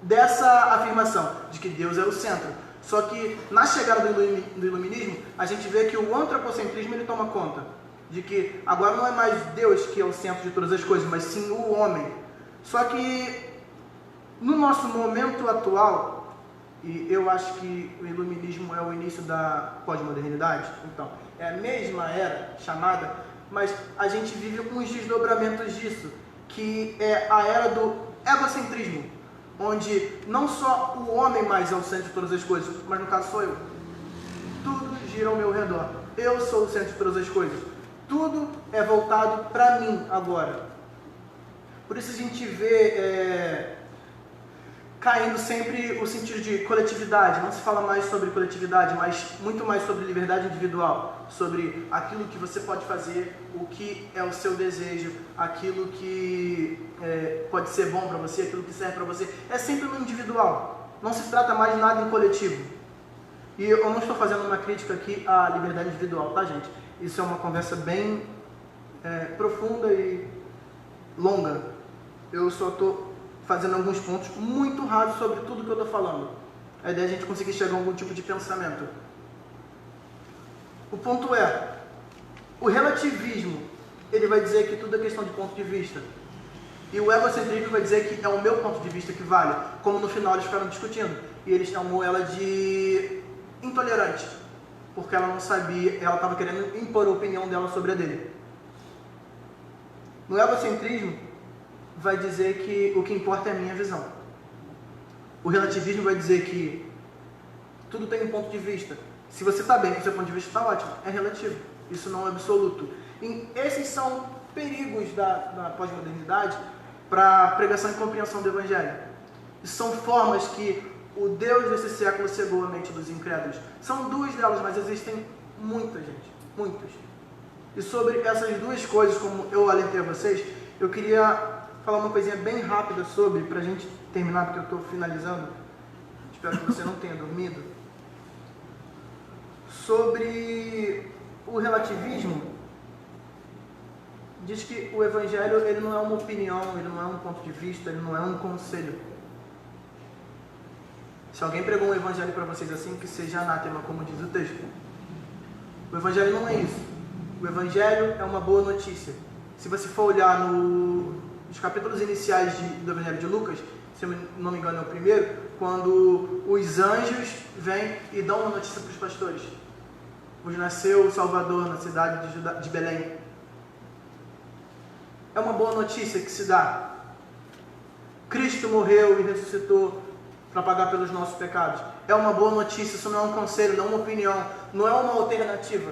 dessa afirmação, de que Deus era o centro. Só que, na chegada do iluminismo, a gente vê que o antropocentrismo ele toma conta, de que agora não é mais Deus que é o centro de todas as coisas, mas sim o homem. Só que, no nosso momento atual, e eu acho que o iluminismo é o início da pós-modernidade, então, é a mesma era chamada, mas a gente vive uns desdobramentos disso, que é a era do egocentrismo, onde não só o homem mais é o centro de todas as coisas, mas no caso sou eu. Tudo gira ao meu redor. Eu sou o centro de todas as coisas. Tudo é voltado para mim agora. Por isso a gente vê caindo sempre o sentido de coletividade. Não se fala mais sobre coletividade, mas muito mais sobre liberdade individual, sobre aquilo que você pode fazer, o que é o seu desejo, aquilo que pode ser bom para você, aquilo que serve para você. É sempre no individual. Não se trata mais de nada em coletivo. E eu não estou fazendo uma crítica aqui à liberdade individual, tá, gente? Isso é uma conversa bem profunda e longa. Eu só estou fazendo alguns pontos muito rasos sobre tudo que eu estou falando. A ideia é a gente conseguir chegar a algum tipo de pensamento. O ponto é, o relativismo, ele vai dizer que tudo é questão de ponto de vista. E o egocentrismo vai dizer que é o meu ponto de vista que vale. Como no final eles ficaram discutindo. E eles chamam ela de intolerante. Porque ela não sabia, ela estava querendo impor a opinião dela sobre a dele. No egocentrismo, vai dizer que o que importa é a minha visão. O relativismo vai dizer que tudo tem um ponto de vista. Se você está bem com o seu ponto de vista, está ótimo. É relativo. Isso não é absoluto. E esses são perigos da pós-modernidade para a pregação e compreensão do Evangelho. E são formas que o Deus desse século cegou a mente dos incrédulos. São duas delas, mas existem muitas, gente. Muitas. E sobre essas duas coisas, como eu alertei a vocês, eu queria falar uma coisinha bem rápida sobre, pra gente terminar, porque eu estou finalizando. Espero que você não tenha dormido. Sobre o relativismo, diz que o Evangelho ele não é uma opinião, ele não é um ponto de vista, ele não é um conselho. Se alguém pregou um Evangelho para vocês assim, que seja anátema, como diz o texto. O Evangelho não é isso. O Evangelho é uma boa notícia. Se você for olhar nos capítulos iniciais do Evangelho de Lucas, se eu não me engano é o primeiro, quando os anjos vêm e dão uma notícia para os pastores. Vos nasceu o Salvador na cidade de Belém. É uma boa notícia que se dá. Cristo morreu e ressuscitou para pagar pelos nossos pecados. É uma boa notícia, isso não é um conselho, não é uma opinião, não é uma alternativa.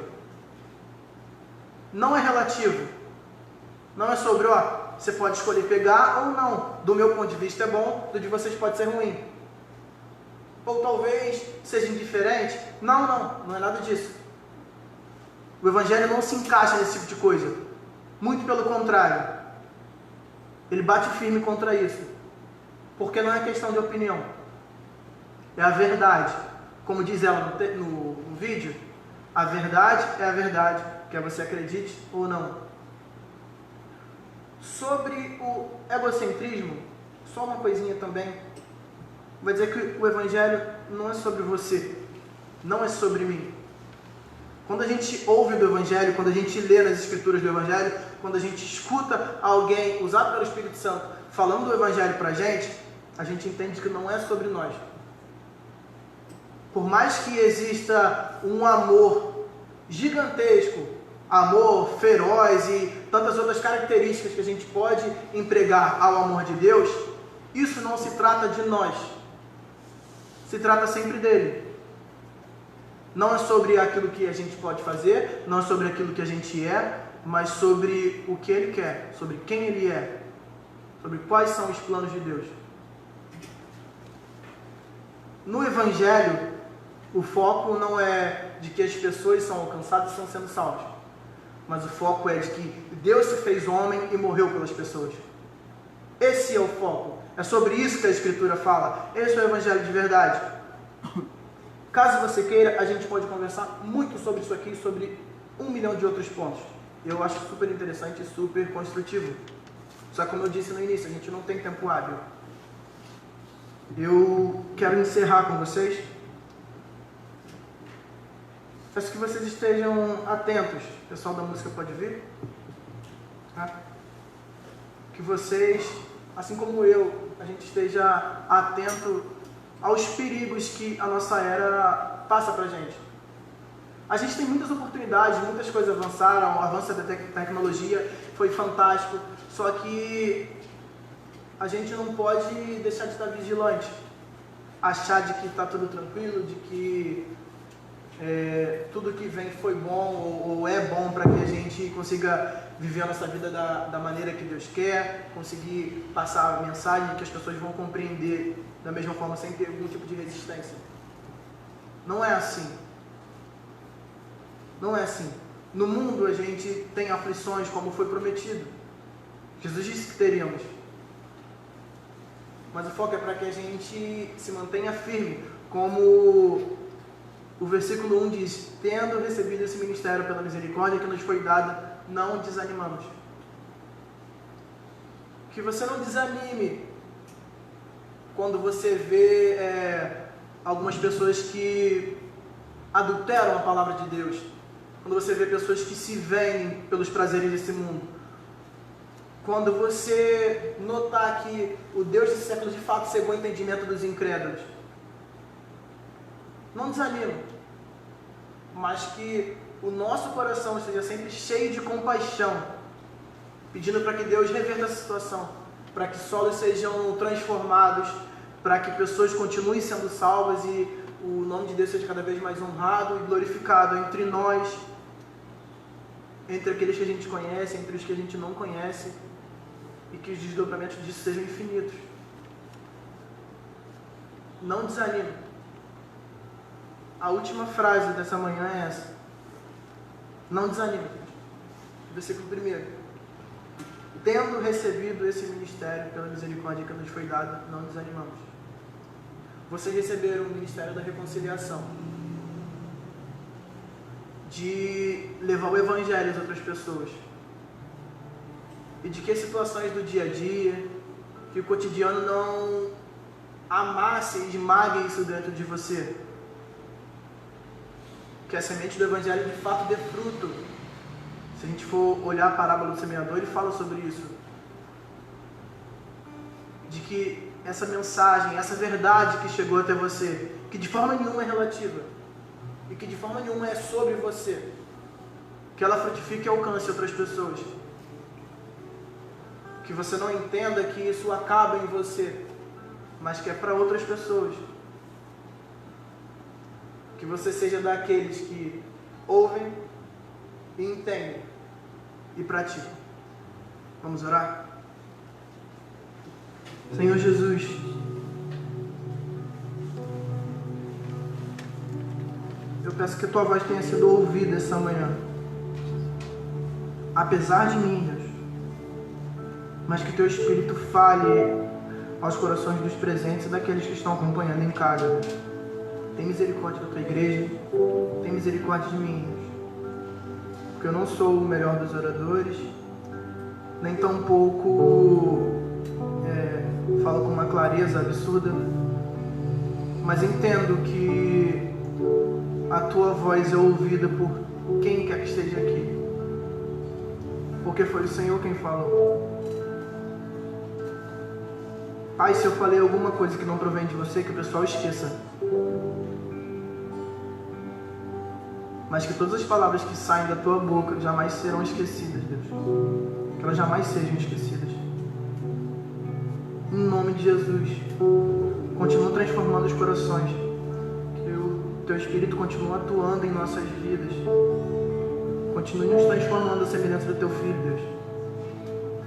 Não é relativo. Não é sobre, você pode escolher pegar ou não. Do meu ponto de vista é bom, do de vocês pode ser ruim. Ou talvez seja indiferente. Não é nada disso. O Evangelho não se encaixa nesse tipo de coisa. Muito pelo contrário. Ele bate firme contra isso. Porque não é questão de opinião. É a verdade. Como diz ela no vídeo, a verdade é a verdade, quer você acredite ou não. Sobre o egocentrismo, só uma coisinha também. Vai dizer que o Evangelho não é sobre você, não é sobre mim. Quando a gente ouve do Evangelho, quando a gente lê nas Escrituras do Evangelho, quando a gente escuta alguém usado pelo Espírito Santo falando do Evangelho pra gente, a gente entende que não é sobre nós. Por mais que exista um amor gigantesco, amor feroz e tantas outras características que a gente pode empregar ao amor de Deus, isso não se trata de nós. Se trata sempre dele. Não é sobre aquilo que a gente pode fazer, não é sobre aquilo que a gente é, mas sobre o que ele quer, sobre quem ele é, sobre quais são os planos de Deus. No Evangelho, o foco não é de que as pessoas são alcançadas e estão sendo salvas, mas o foco é de que Deus se fez homem e morreu pelas pessoas. Esse é o foco. É sobre isso que a Escritura fala. Esse é o Evangelho de verdade. Caso você queira, a gente pode conversar muito sobre isso aqui, sobre 1 milhão de outros pontos. Eu acho super interessante e super construtivo. Só que, como eu disse no início, a gente não tem tempo hábil. Eu quero encerrar com vocês. Peço que vocês estejam atentos. O pessoal da música pode vir? Tá? Que vocês, assim como eu, a gente esteja atento aos perigos que a nossa era passa pra gente. A gente tem muitas oportunidades, muitas coisas avançaram, o avanço da tecnologia foi fantástico, só que a gente não pode deixar de estar vigilante, achar de que está tudo tranquilo, de que tudo que vem foi bom ou é bom para que a gente consiga viver a nossa vida da maneira que Deus quer, conseguir passar a mensagem que as pessoas vão compreender da mesma forma sem ter algum tipo de resistência. Não é assim. Não é assim. No mundo a gente tem aflições como foi prometido. Jesus disse que teríamos. Mas o foco é para que a gente se mantenha firme, como o versículo 1 diz: tendo recebido esse ministério pela misericórdia que nos foi dada, não desanimamos. Que você não desanime quando você vê algumas pessoas que adulteram a palavra de Deus, quando você vê pessoas que se vendem pelos prazeres desse mundo, quando você notar que o Deus desse século de fato cegou o entendimento dos incrédulos. Não desanima, mas que o nosso coração esteja sempre cheio de compaixão, pedindo para que Deus reverta essa situação, para que solos sejam transformados, para que pessoas continuem sendo salvas e o nome de Deus seja cada vez mais honrado e glorificado entre nós, entre aqueles que a gente conhece, entre os que a gente não conhece, e que os desdobramentos disso sejam infinitos. Não desanime. A última frase dessa manhã é essa. Não desanime. Versículo 1. Tendo recebido esse ministério pela misericórdia que nos foi dada, não desanimamos. Vocês receberam o ministério da reconciliação, de levar o evangelho às outras pessoas, e de que as situações do dia a dia, que o cotidiano não amasse e esmague isso dentro de você, que a semente do evangelho de fato dê fruto. Se a gente for olhar a parábola do semeador, ele fala sobre isso, de que essa mensagem, essa verdade que chegou até você, que de forma nenhuma é relativa e que de forma nenhuma é sobre você, que ela frutifique e alcance outras pessoas, que você não entenda que isso acaba em você, mas que é para outras pessoas, que você seja daqueles que ouvem e entendem e praticam. Vamos orar? Senhor Jesus, eu peço que a Tua voz tenha sido ouvida essa manhã, apesar de mim, Deus, mas que Teu Espírito fale aos corações dos presentes e daqueles que estão acompanhando em casa, Deus. Tem misericórdia da Tua igreja, tem misericórdia de mim, Deus, porque eu não sou o melhor dos oradores, nem tampouco falo com uma clareza absurda, mas entendo que a Tua voz é ouvida por quem quer que esteja aqui, porque foi o Senhor quem falou. Pai, se eu falei alguma coisa que não provém de você, que o pessoal esqueça. Mas que todas as palavras que saem da tua boca jamais serão esquecidas, Deus. Que elas jamais sejam esquecidas. Em nome de Jesus, continua transformando os corações. Que o teu Espírito continue atuando em nossas vidas. Continue nos transformando a semelhança do teu Filho, Deus.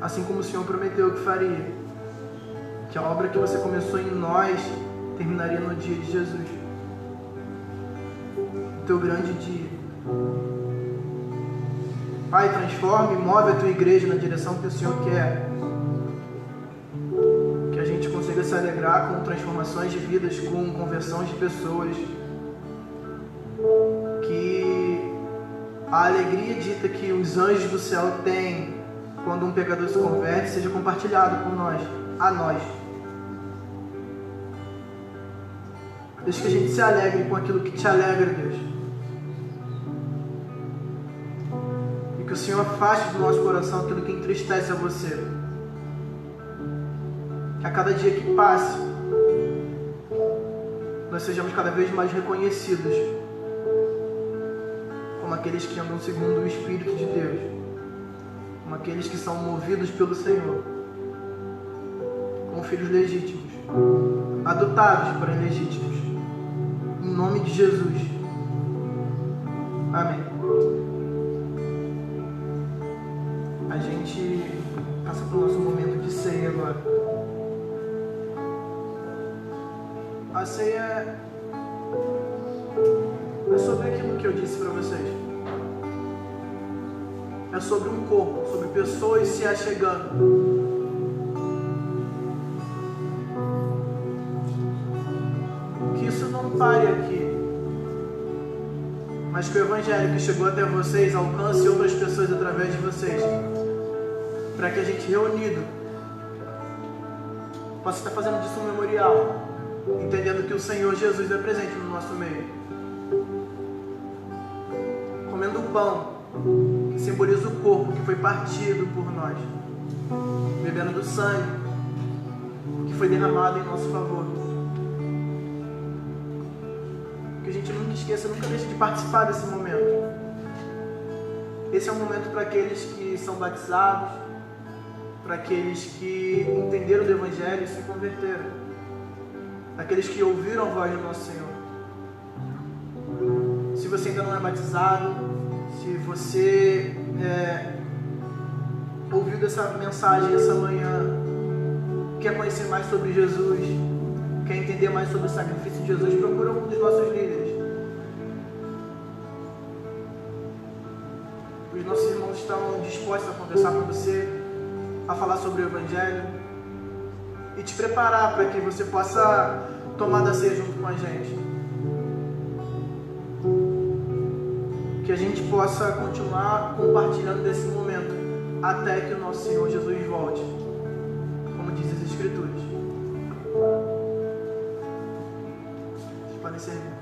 Assim como o Senhor prometeu que faria. Que a obra que você começou em nós terminaria no dia de Jesus. O teu grande dia. Pai, transforma e move a tua igreja na direção que o Senhor quer. Que a gente consiga se alegrar com transformações de vidas, com conversões de pessoas. Que a alegria dita que os anjos do céu têm quando um pecador se converte seja compartilhado por nós, a nós. Deixa que a gente se alegre com aquilo que te alegra, Deus. E que o Senhor afaste do nosso coração aquilo que entristece a você. Que a cada dia que passe, nós sejamos cada vez mais reconhecidos como aqueles que andam segundo o Espírito de Deus, como aqueles que são movidos pelo Senhor, como filhos legítimos, adotados, porém legítimos. Em nome de Jesus. Amém. A gente passa para o nosso momento de ceia agora. A ceia é sobre aquilo que eu disse para vocês. É sobre um corpo, sobre pessoas se achegando. Que isso não pare aqui, mas que o Evangelho que chegou até vocês alcance outras pessoas através de vocês, para que a gente reunido possa estar fazendo disso um memorial, entendendo que o Senhor Jesus é presente no nosso meio, comendo o pão que simboliza o corpo que foi partido por nós, bebendo do sangue que foi derramado em nosso favor. Que a gente nunca esqueça, nunca deixe de participar desse momento. Esse é um momento para aqueles que são batizados, para aqueles que entenderam do Evangelho e se converteram, aqueles que ouviram a voz do nosso Senhor. Se você ainda não é batizado, se você ouviu dessa mensagem essa manhã, quer conhecer mais sobre Jesus, quer entender mais sobre o sacrifício de Jesus, procura um dos nossos líderes. Os nossos irmãos estão dispostos a conversar com você, a falar sobre o Evangelho e te preparar para que você possa tomar da ceia junto com a gente. Que a gente possa continuar compartilhando desse momento até que o nosso Senhor Jesus volte, como diz as Escrituras. Vocês podem servir.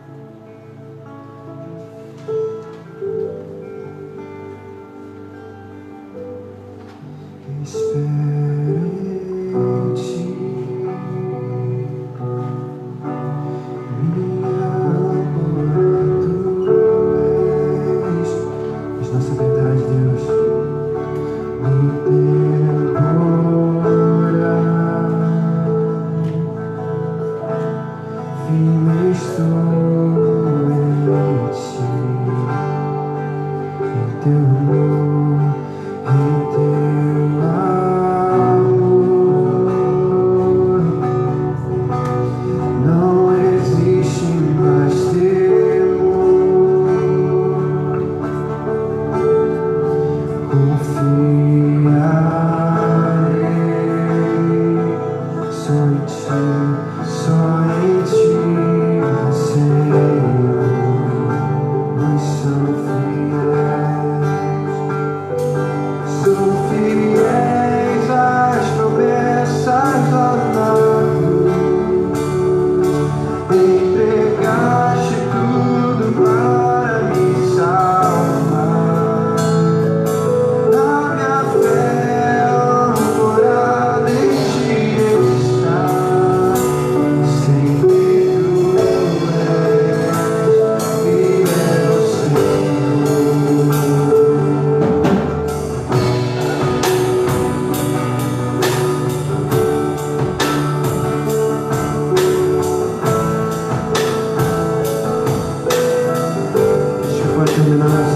So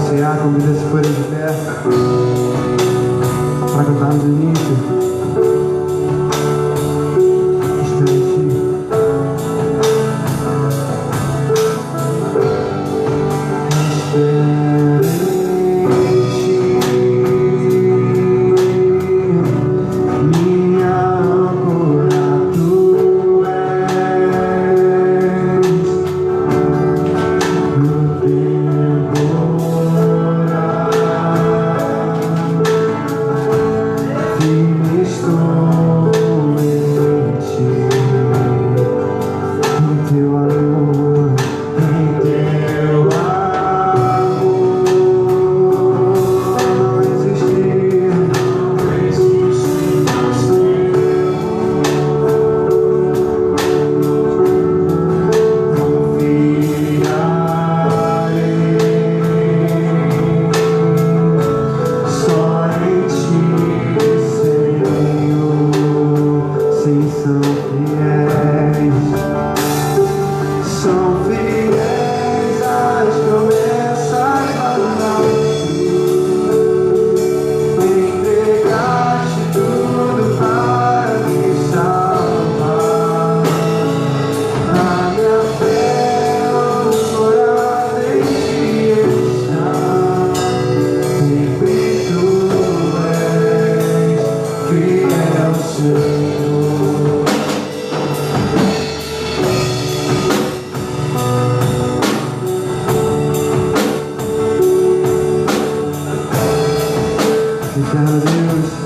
cear, convida as folhas de pé para cantarmos o início. Espero em ti. Eterno Deus.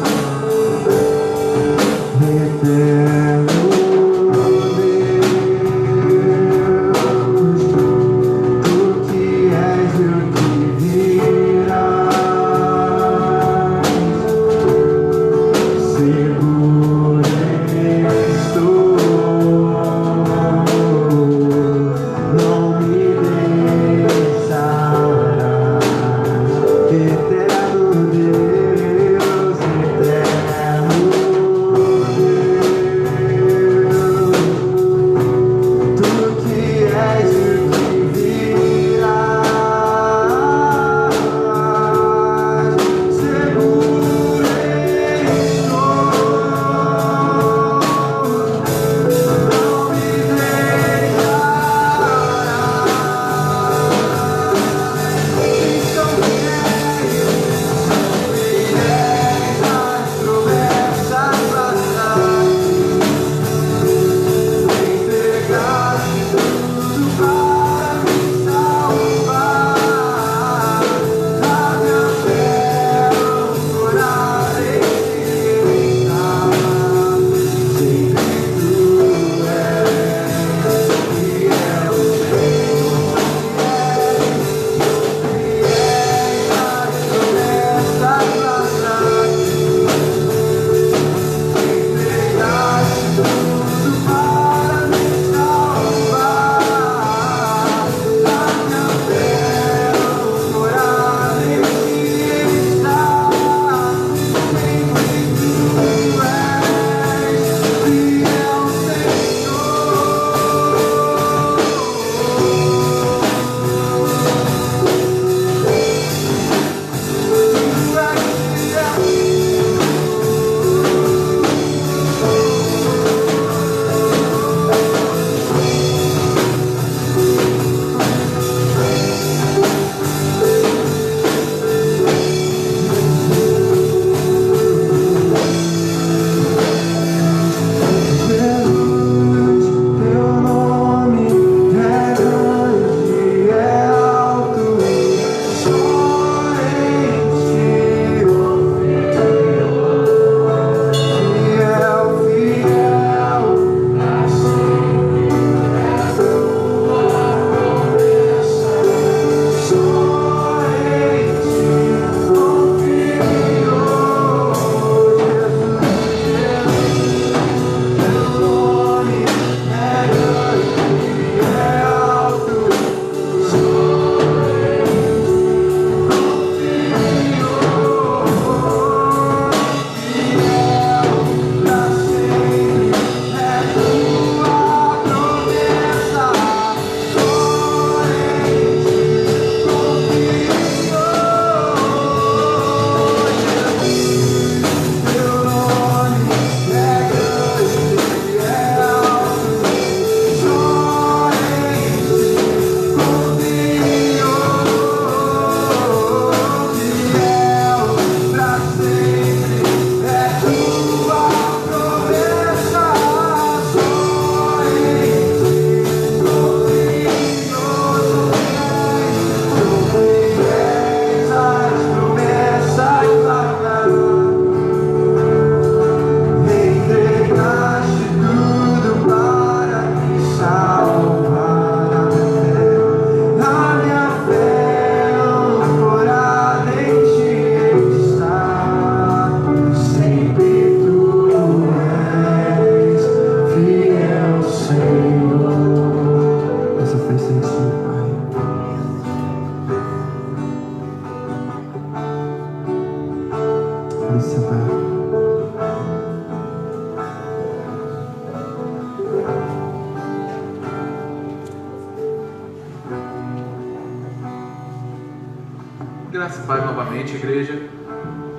Graça e paz novamente, igreja.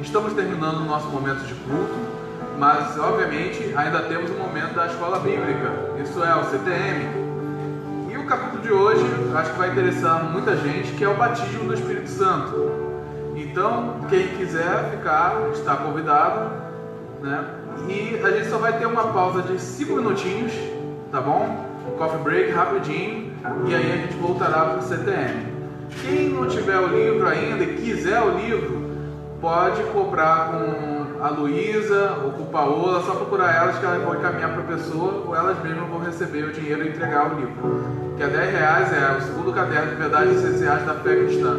Estamos terminando o nosso momento de culto, mas obviamente ainda temos o momento da escola bíblica, isso é o CTM. E o capítulo de hoje acho que vai interessar muita gente, que é o batismo do Espírito Santo. Então, quem quiser ficar, está convidado, né? E a gente só vai ter uma pausa de 5 minutinhos, tá bom? Um coffee break rapidinho, e aí a gente voltará para o CTM. Quem não tiver o livro ainda e quiser o livro, pode comprar com a Luísa ou com a Paola, só procurar elas que elas vão encaminhar para a pessoa, ou elas mesmas vão receber o dinheiro e entregar o livro. Que é R$10, é o segundo caderno de verdades essenciais da fé cristã.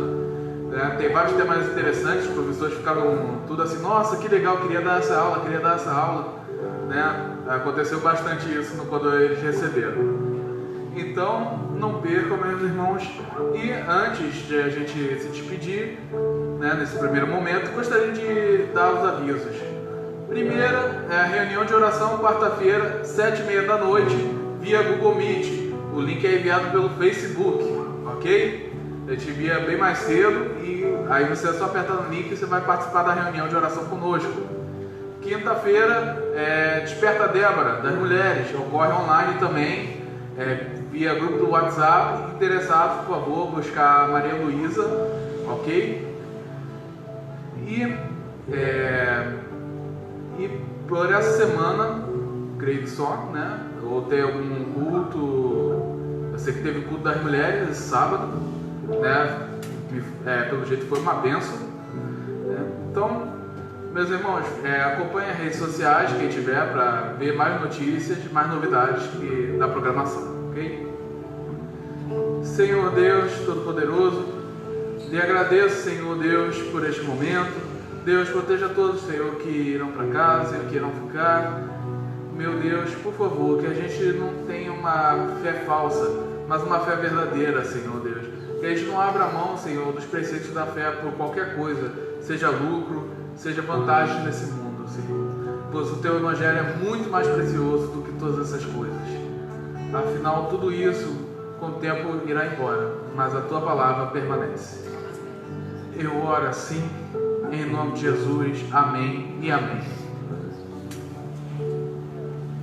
Tem vários temas interessantes, os professores ficaram tudo assim, nossa, que legal, queria dar essa aula, né? Aconteceu bastante isso quando eles receberam. Então, não percam, meus irmãos. E antes de a gente se despedir, né, nesse primeiro momento, gostaria de dar os avisos. Primeira é a reunião de oração, quarta-feira, 7h30 da noite, via Google Meet. O link é enviado pelo Facebook, ok? A gente envia bem mais cedo e aí você é só apertar no link e você vai participar da reunião de oração conosco. Quinta-feira é Desperta Débora, das mulheres, ocorre online também, via grupo do WhatsApp. Interessados, por favor, buscar a Maria Luísa, ok? E por essa semana, creio que só, né? Ou ter algum culto, eu sei que teve culto das mulheres esse sábado, né? Pelo jeito foi uma bênção, né? Então, meus irmãos, acompanhem as redes sociais, quem tiver, para ver mais notícias, mais novidades da programação, ok? Senhor Deus Todo-Poderoso, lhe agradeço, Senhor Deus, por este momento. Deus, proteja todos, Senhor, que irão para casa, que irão ficar. Meu Deus, por favor, que a gente não tenha uma fé falsa, mas uma fé verdadeira, Senhor Deus. Que a gente não abra mão, Senhor, dos preceitos da fé por qualquer coisa, seja lucro, seja vantagem nesse mundo, Senhor. Pois o Teu Evangelho é muito mais precioso do que todas essas coisas. Afinal, tudo isso, com o tempo, irá embora, mas a Tua Palavra permanece. Eu oro assim, em nome de Jesus. Amém e amém.